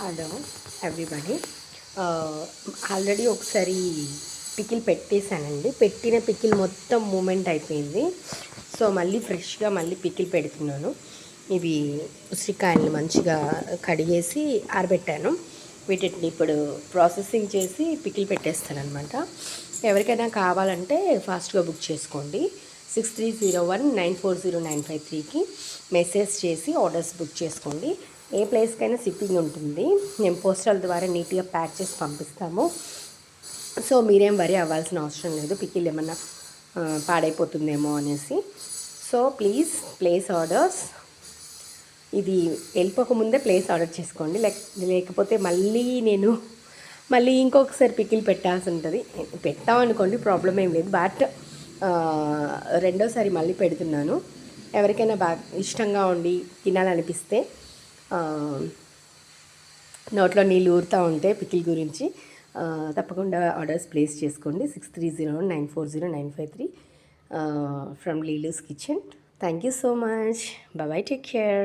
Hello everybody. Already ఒకసారి pickle పెట్టేశానండి. పెట్టిన పికిల్ మొత్తం మూమెంట్ అయిపోయింది. సో మళ్ళీ ఫ్రెష్గా మళ్ళీ పికిల్ పెడుతున్నాను. ఇవి ఉసిరికాయలు మంచిగా కడిగేసి ఆరబెట్టాను. వీటిని ఇప్పుడు ప్రాసెసింగ్ చేసి పికిల్ పెట్టేస్తాను అనమాట. ఎవరికైనా కావాలంటే ఫాస్ట్గా బుక్ చేసుకోండి. 6301940953కి మెసేజ్ చేసి ఆర్డర్స్ బుక్ చేసుకోండి. ఏ ప్లేస్కైనా షిప్పింగ్ ఉంటుంది. మేము పోస్టల్ ద్వారా నీట్గా ప్యాక్ చేసి పంపిస్తాము. సో మీరేం వరి అవ్వాల్సిన అవసరం లేదు, పికిల్ ఏమన్నా పాడైపోతుందేమో అనేసి. So please place orders. ఇది వెళ్ళిపోకముందే ప్లేస్ ఆర్డర్ చేసుకోండి. లేకపోతే మళ్ళీ ఇంకొకసారి పికిల్ పెట్టాల్సి ఉంటుంది. పెట్టామనుకోండి, ప్రాబ్లం ఏం లేదు. బట్ రెండోసారి మళ్ళీ పెడుతున్నాను. ఎవరికైనా బాగా ఇష్టంగా ఉండి తినాలనిపిస్తే, నోట్లో నీళ్ళు ఊరుతూ ఉంటే పికిల్ గురించి తప్పకుండా ఆర్డర్స్ ప్లేస్ చేసుకోండి. 6301940953 from Leelu's kitchen. Thank you so much. Bye, take care.